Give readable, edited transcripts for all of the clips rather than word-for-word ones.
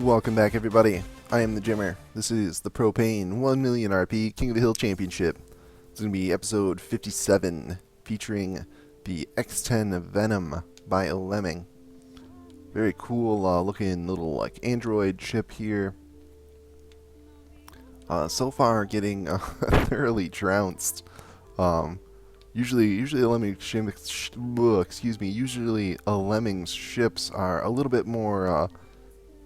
Welcome back, everybody. I am the Jimmer. This is the Propane 1 million RP King of the Hill Championship. It's going to be episode 57, featuring the X10 Venom by Lemming. Very cool looking little android ship here. So far, getting thoroughly trounced. Usually a Lemming's ships are a little bit more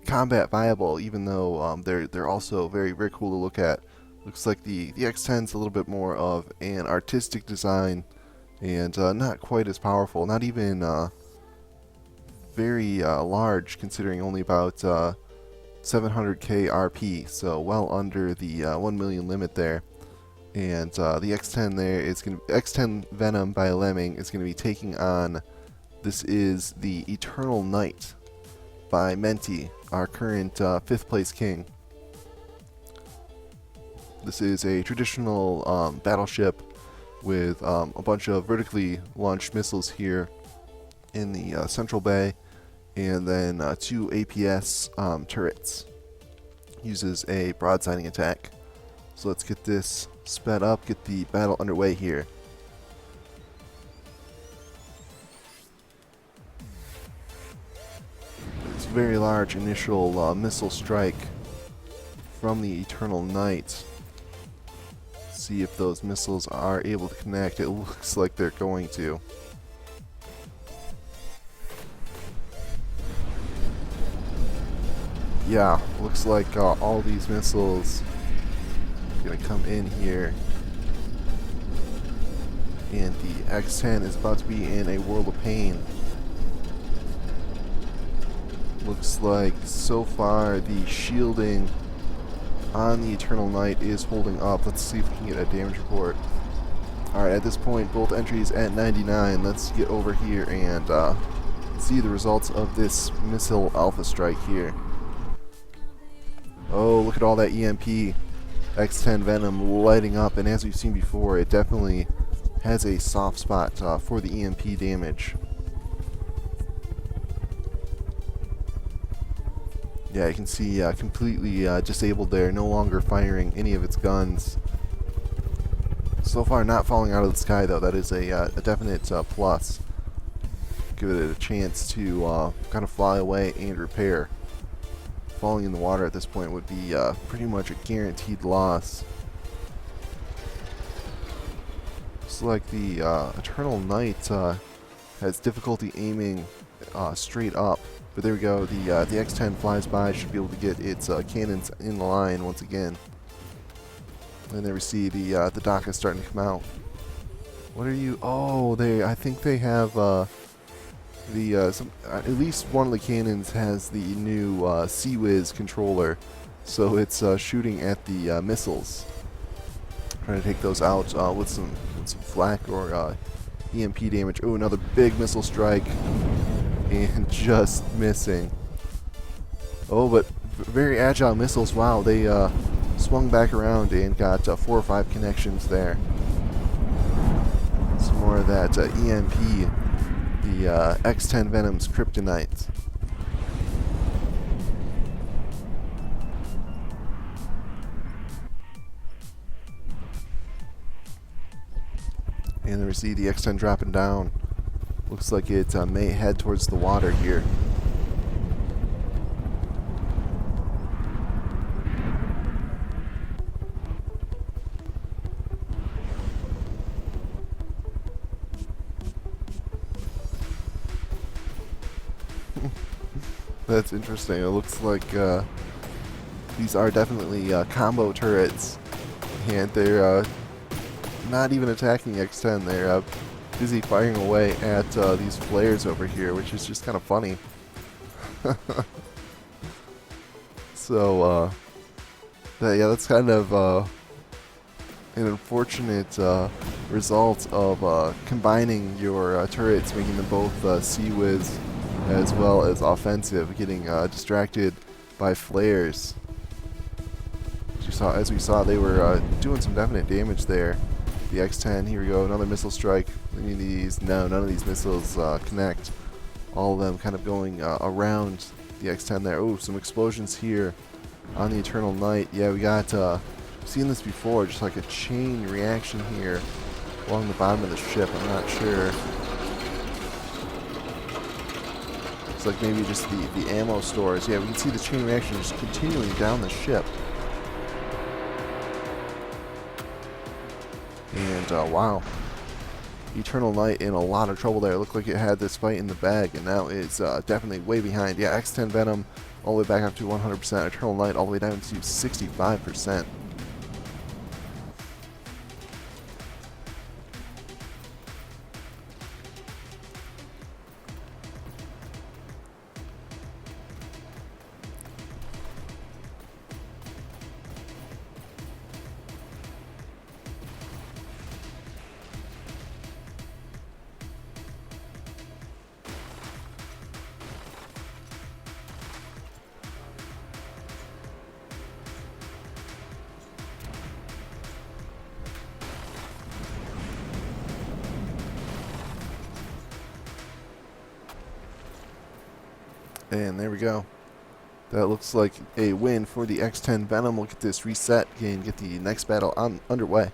combat viable, even though they're also very cool to look at. Looks like the X10's a little bit more of an artistic design and not quite as powerful. Not even very large, considering only about 700k RP, so well under the 1 million limit there. And the X10 there is going to X10 Venom by Lemming is going to be taking on. This is the Eternal Knight by Menti, our current 5th place king. This is a traditional battleship with a bunch of vertically launched missiles here in the central bay, and then 2 APS turrets. Uses a broadsiding attack. So let's get this sped up, get the battle underway here. This very large initial missile strike from the Eternal Knight. See if those missiles are able to connect. It looks like they're going to. Yeah, looks like all these missiles are going to come in here. And the X10 is about to be in a world of pain. Looks like so far the shielding on the Eternal Knight is holding up. Let's see if we can get a damage report. Alright, at this point, both entries at 99. Let's get over here and see the results of this missile alpha strike here. Oh, look at all that EMP. X10 Venom lighting up, and as we've seen before, it definitely has a soft spot for the EMP damage. Yeah, you can see completely disabled there, no longer firing any of its guns. So far not falling out of the sky though, that is a definite plus. Give it a chance to kind of fly away and repair. Falling in the water at this point would be pretty much a guaranteed loss. Looks like the Eternal Knight has difficulty aiming straight up. But there we go, the X10 flies by, should be able to get its cannons in line once again. And there we see the dock is starting to come out. What are you? Oh, I think they have at least one of the cannons has the new s2e57 controller, so it's shooting at the missiles. Trying to take those out with some flak or EMP damage. Oh, another big missile strike. And just missing. Oh, but very agile missiles. Wow, they swung back around and got 4 or 5 connections there. Some more of that EMP, the X10 Venom's kryptonite. And there we see the X10 dropping down. Looks like it may head towards the water here. That's interesting. It looks like these are definitely combo turrets, and they're not even attacking X10. They're busy firing away at these flares over here, which is just kind of funny. So, yeah, that's kind of an unfortunate result of combining your turrets, making them both s2e57 as well as offensive, getting distracted by flares. As we saw, they were doing some definite damage there. The X10, here we go, another missile strike. Any of these? No, none of these missiles connect. All of them kind of going around the X10 there. Oh, some explosions here on the Eternal Knight. Yeah, we got, seen this before, just like a chain reaction here along the bottom of the ship. I'm not sure. It's like maybe just the ammo stores. Yeah, we can see the chain reaction just continuing down the ship. And, wow. Eternal Knight in a lot of trouble there. It looked like it had this fight in the bag, and now it's definitely way behind. Yeah, X10 Venom all the way back up to 100%. Eternal Knight all the way down to 65%. And there we go. That looks like a win for the X10 Venom. We'll get this reset and get the next battle underway.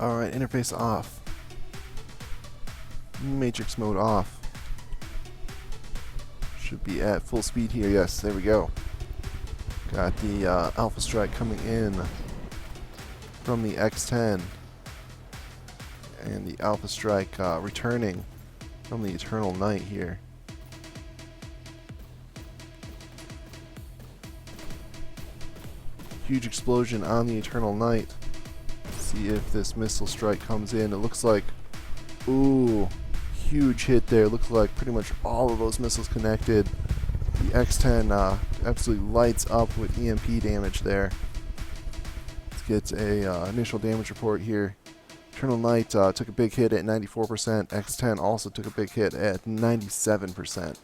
Alright, interface off. Matrix mode off. Should be at full speed here. Yes, there we go. Got the Alpha Strike coming in from the X10. And the Alpha Strike returning from the Eternal Knight here. Huge explosion on the Eternal Knight. See if this missile strike comes in. It looks like, ooh, huge hit there. Looks like pretty much all of those missiles connected. The X10 absolutely lights up with EMP damage there. Let's get a initial damage report here. Eternal Knight took a big hit at 94%. X10 also took a big hit at 97%.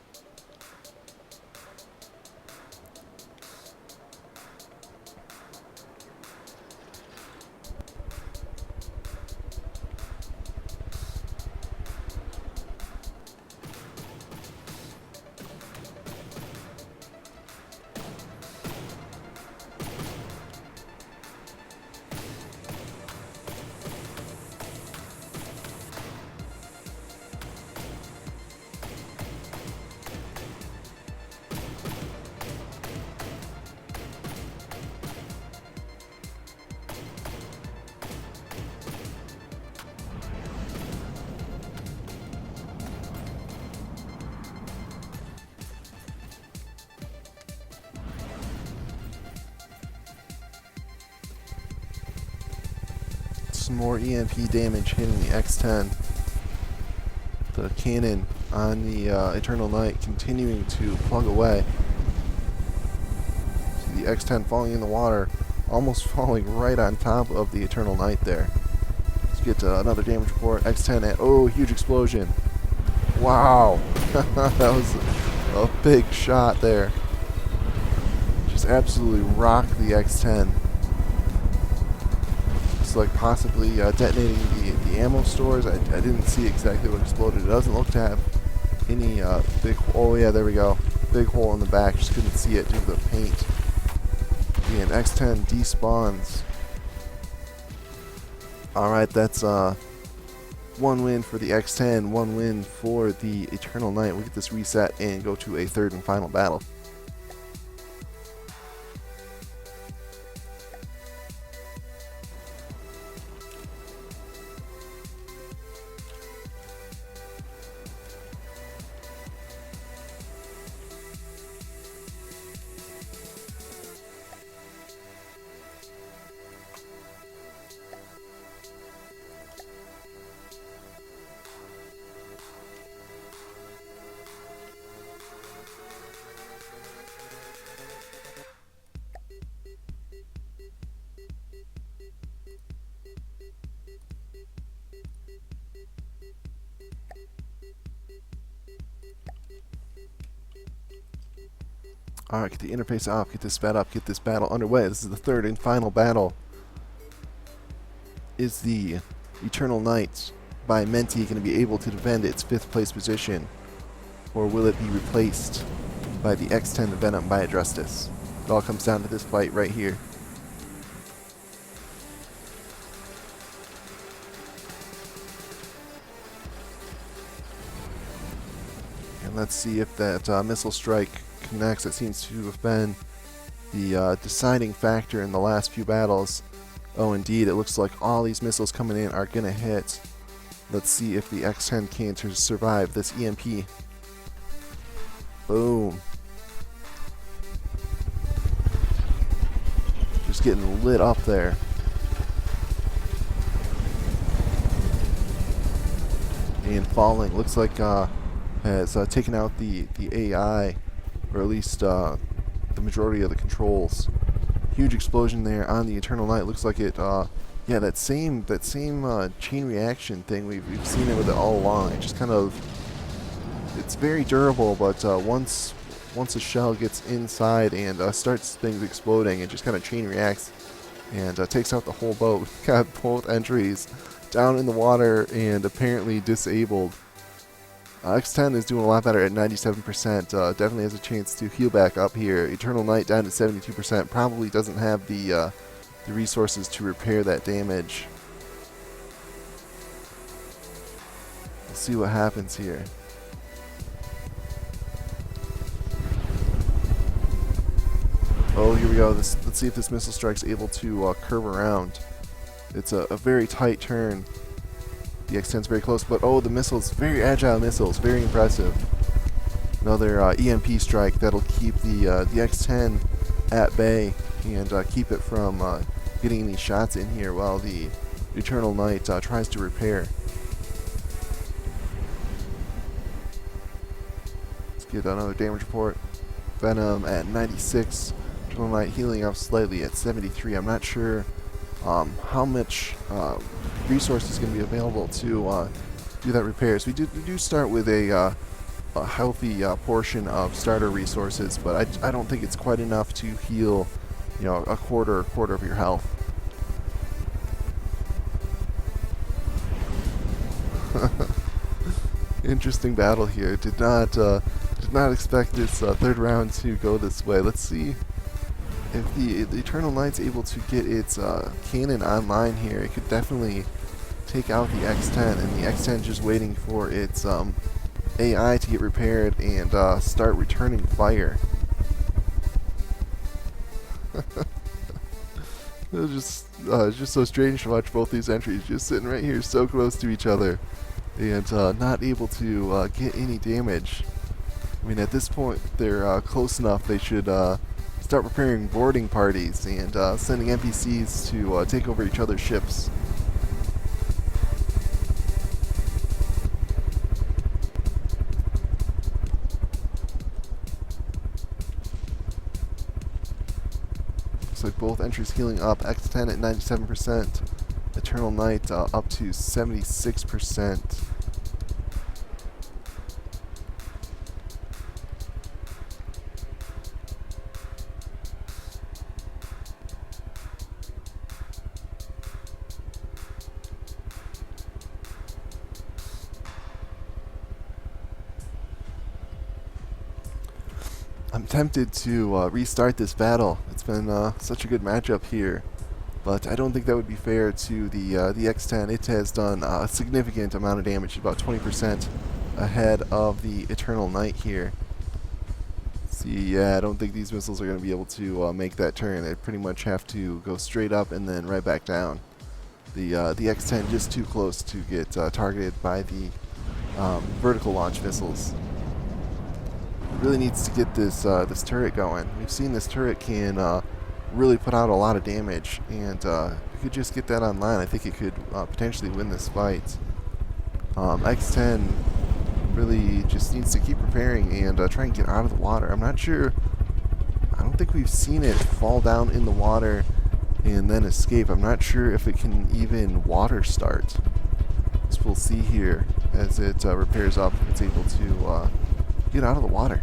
Some more EMP damage hitting the X10. The cannon on the Eternal Knight continuing to plug away. See the X10 falling in the water, almost falling right on top of the Eternal Knight there. Let's get another damage report. X10 at, oh, huge explosion. Wow. That was a big shot there. Just absolutely rocked the X10. Like possibly detonating the ammo stores. I didn't see exactly what exploded. It doesn't look to have any big... Oh, yeah, there we go. Big hole in the back. Just couldn't see it due to the paint. And X10 despawns. Alright, that's one win for the X10, one win for the Eternal Knight. We'll get this reset and go to a third and final battle. Alright, get the interface off, get this sped up, get this battle underway. This is the third and final battle. Is the Eternal Knight by Menti going to be able to defend its 5th place position? Or will it be replaced by the X10 Venom by Adrestus? It all comes down to this fight right here. And let's see if that missile strike connects. It seems to have been the deciding factor in the last few battles. Oh, indeed, it looks like all these missiles coming in are going to hit. Let's see if the X10 can survive this EMP. Boom. Just getting lit up there. And falling. Looks like has taken out the AI, or at least the majority of the controls. Huge explosion there on the Eternal Knight. Looks like it, yeah, that same chain reaction thing. We've seen it with it all along. It just kind of, it's very durable, but once a shell gets inside and starts things exploding, it just kind of chain reacts and takes out the whole boat. We've got both entries down in the water and apparently disabled. X10 is doing a lot better at 97%. Definitely has a chance to heal back up here. Eternal Knight down to 72%. Probably doesn't have the resources to repair that damage. Let's see what happens here. Oh, here we go. Let's see if this missile strike's able to curve around. It's a very tight turn. The X10's very close, but oh, the missiles, very agile missiles, very impressive. Another EMP strike that'll keep the X10 at bay and keep it from getting any shots in here while the Eternal Knight tries to repair. Let's get another damage report. Venom at 96. Eternal Knight healing up slightly at 73. I'm not sure how much resources is going to be available to do that repair. So we do start with a healthy portion of starter resources, but I don't think it's quite enough to heal, you know, a quarter of your health. Interesting battle here. Did not expect this third round to go this way. Let's see if the Eternal Knight's able to get its cannon online here. It could definitely take out the X10, and the X10 just waiting for its AI to get repaired and start returning fire. It's just so strange to watch both these entries just sitting right here so close to each other and not able to get any damage. I mean, at this point, they're close enough. They should start preparing boarding parties and sending NPCs to take over each other's ships. Looks like both entries healing up. X10 at 97%. Eternal Knight up to 76%. I'm tempted to restart this battle. It's been such a good matchup here, but I don't think that would be fair to the X10. It has done a significant amount of damage, about 20% ahead of the Eternal Knight here. See, yeah, I don't think these missiles are going to be able to make that turn. They pretty much have to go straight up and then right back down. The X10 just too close to get targeted by the vertical launch missiles. Really needs to get this this turret going. We've seen this turret can really put out a lot of damage, and if you could just get that online, I think it could potentially win this fight. X10 really just needs to keep preparing and try and get out of the water. I'm not sure. I don't think we've seen it fall down in the water and then escape. I'm not sure if it can even water start. So we'll see here as it repairs up. It's able to get out of the water.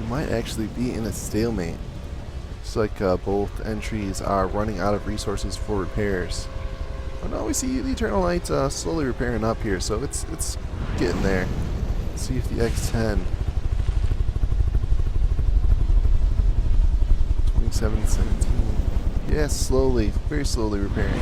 Might actually be in a stalemate. Looks like both entries are running out of resources for repairs. Oh no, we see the Eternal Knight slowly repairing up here, so it's getting there. Let's see if the X10 2717. Yeah, slowly, very slowly repairing.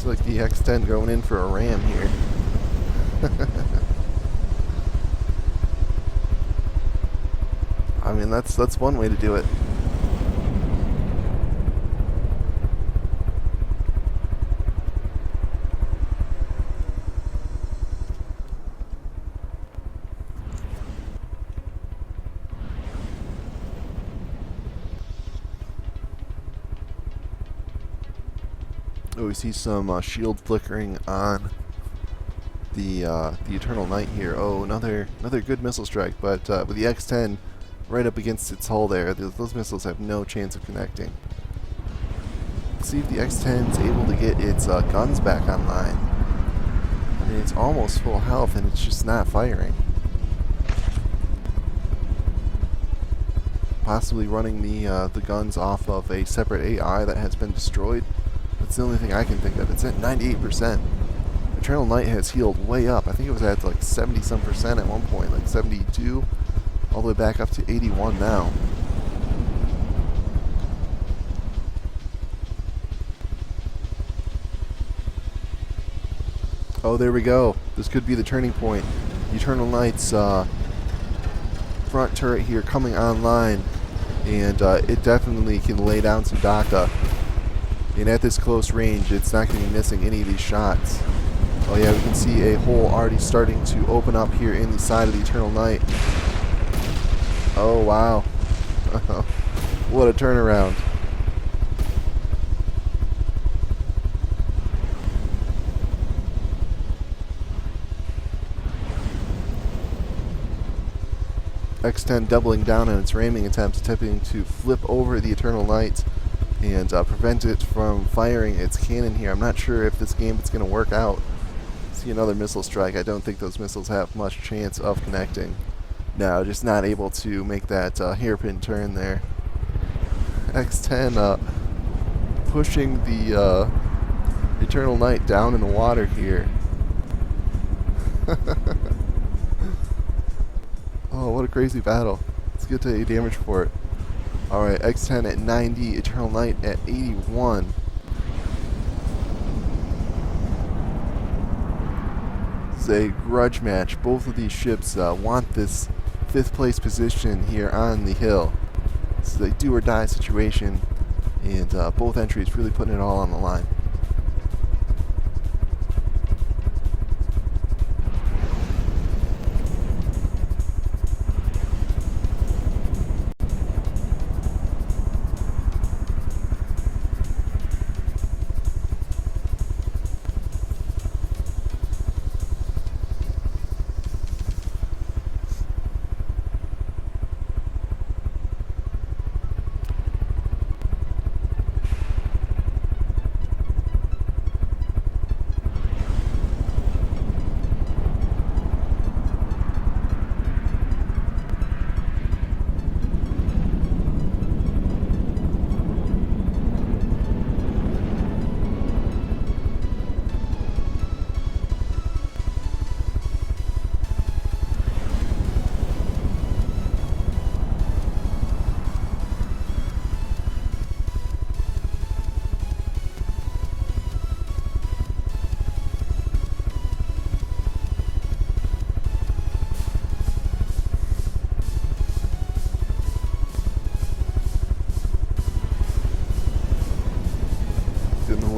Like the X10 going in for a ram here. I mean, that's one way to do it. Oh, we see some shield flickering on the Eternal Knight here. Oh, another good missile strike, but with the X10 right up against its hull there, those missiles have no chance of connecting. Let's see if the X10 is able to get its guns back online. I mean, it's almost full health and it's just not firing. Possibly running the guns off of a separate AI that has been destroyed. That's the only thing I can think of. It's at 98%. Eternal Knight has healed way up. I think it was at like 70-some% at one point, like 72, all the way back up to 81 now. Oh, there we go. This could be the turning point. Eternal Knight's front turret here coming online, and it definitely can lay down some DACA. And at this close range, it's not going to be missing any of these shots. Oh yeah, we can see a hole already starting to open up here in the side of the Eternal Knight. Oh wow. What a turnaround. X10 doubling down on its ramming attempts, attempting to flip over the Eternal Knight and prevent it from firing its cannon here. I'm not sure if this game is going to work out. See another missile strike. I don't think those missiles have much chance of connecting. No, just not able to make that hairpin turn there. X10 pushing the Eternal Knight down in the water here. Oh, what a crazy battle. Let's get to a damage report. Alright, X10 at 90, Eternal Knight at 81. This is a grudge match. Both of these ships want this 5th place position here on the hill. This is a do or die situation, and both entries really putting it all on the line.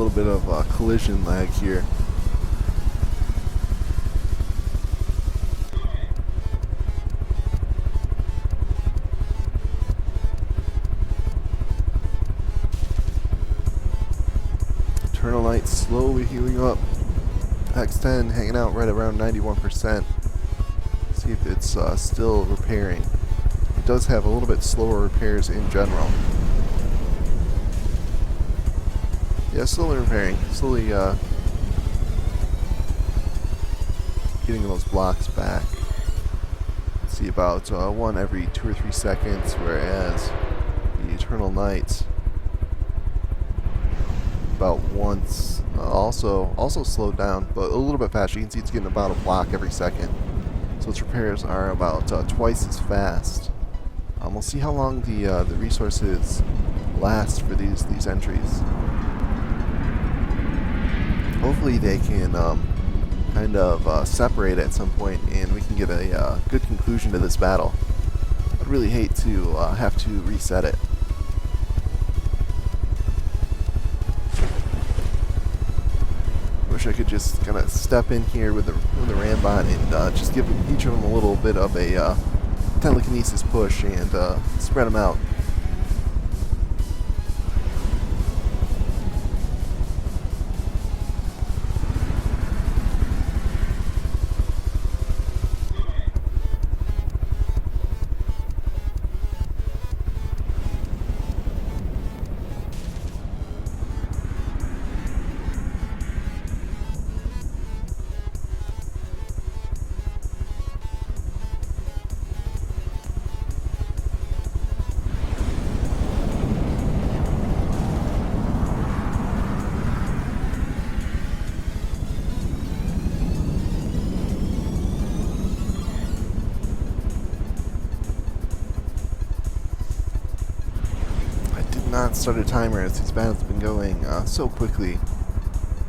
little bit of collision lag here. Eternal Night slowly healing up. X10 hanging out right around 91%. See if it's still repairing. It does have a little bit slower repairs in general. Yeah, slowly repairing. Slowly getting those blocks back. See, about one every 2 or 3 seconds, whereas the Eternal Night about once. Also slowed down, but a little bit faster. You can see it's getting about a block every second. So its repairs are about twice as fast. We'll see how long the resources last for these entries. Hopefully they can kind of separate at some point, and we can get a good conclusion to this battle. I'd really hate to have to reset it. Wish I could just kind of step in here with the Rambot and just give each of them a little bit of a telekinesis push and spread them out. Not start a timer as these battles have been going so quickly.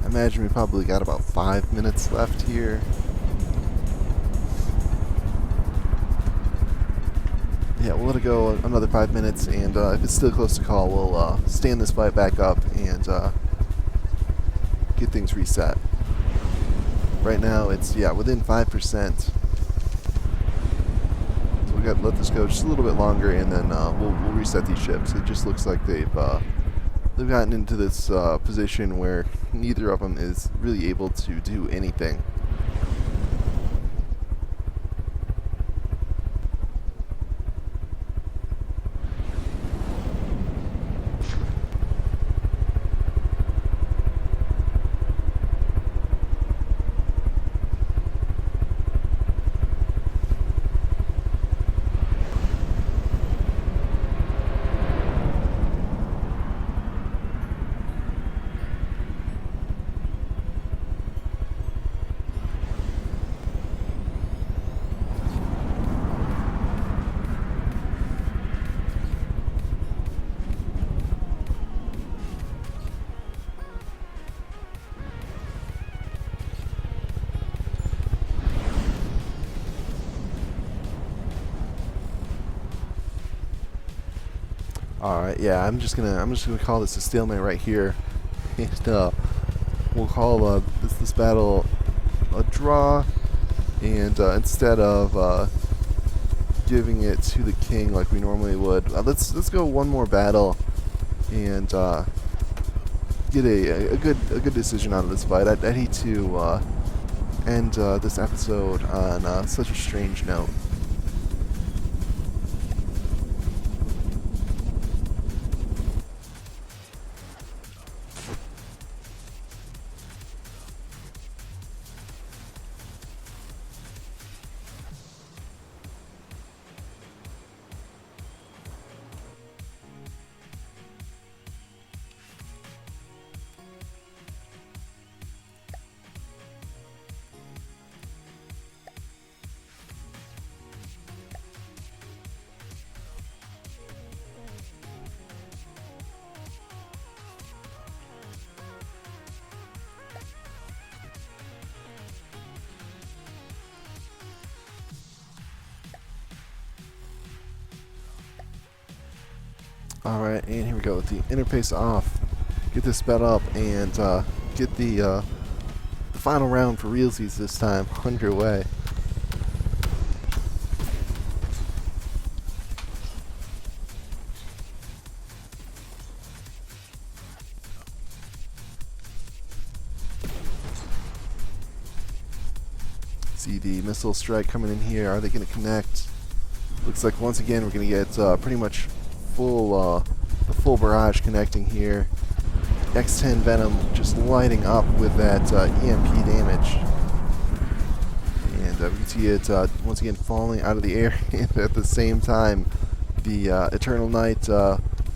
I imagine we probably got about 5 minutes left here. Yeah, we'll let it go another 5 minutes, and if it's still close to call, we'll stand this fight back up and get things reset. Right now, it's within 5%. We got to let this go just a little bit longer, and then we'll reset these ships. It just looks like they've gotten into this position where neither of them is really able to do anything. Alright, yeah, I'm just gonna call this a stalemate right here. And we'll call this battle a draw, and instead of giving it to the king like we normally would, let's go one more battle and get a good decision out of this fight. I'd hate to end this episode on such a strange note. Alright, and here we go with the interface off. get this sped up and get the final round for realsies this time underway. See the missile strike coming in here. Are they going to connect? Looks like once again we're going to get pretty much full the full barrage connecting here. X10 Venom just lighting up with that EMP damage. And we can see it once again falling out of the air, and at the same time the Eternal Knight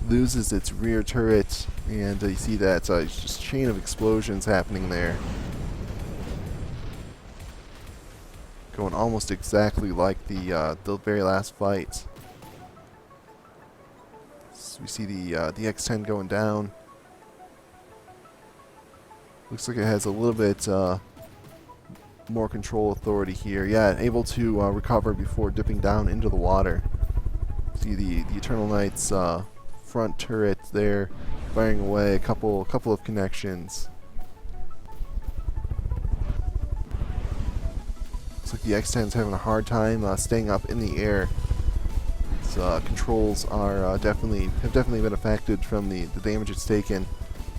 loses its rear turret, and you see that just chain of explosions happening there. Going almost exactly like the very last fight. So we see the X10 going down. Looks like it has a little bit more control authority here. Yeah, able to recover before dipping down into the water. See the Eternal Knight's front turret there, firing away a couple of connections. Looks like the X10's having a hard time staying up in the air. Its controls are definitely been affected from the damage it's taken.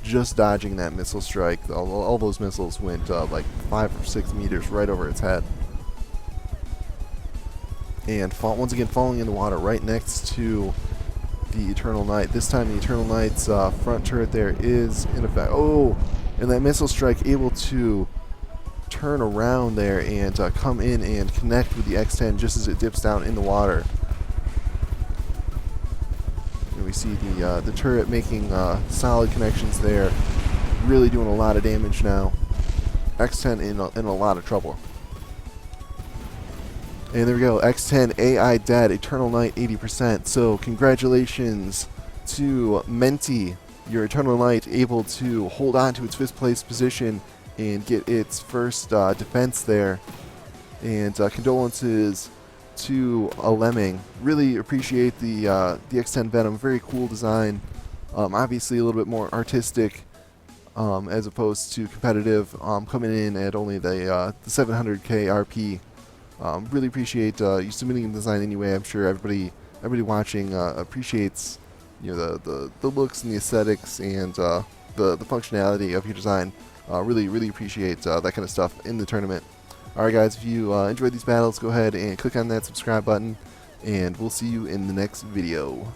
Just dodging that missile strike. All those missiles went like 5 or 6 meters right over its head. And once again falling in the water right next to the Eternal Knight. This time the Eternal Knight's front turret there is in effect. Oh! And that missile strike able to turn around there and come in and connect with the X10 just as it dips down in the water. And we see the turret making solid connections there, really doing a lot of damage now. X10 in a lot of trouble. And there we go, X10 AI dead, Eternal Knight 80%. So congratulations to Menti, your Eternal Knight able to hold on to its 5th place position and get its first defense there. And condolences to a Lemming. Really appreciate the X10 Venom. Very cool design. Obviously a little bit more artistic as opposed to competitive. Coming in at only the 700k RP. Really appreciate you submitting the design anyway. I'm sure everybody watching appreciates the looks and the aesthetics and the functionality of your design. Really appreciate that kind of stuff in the tournament. Alright guys, if you enjoyed these battles, go ahead and click on that subscribe button, and we'll see you in the next video.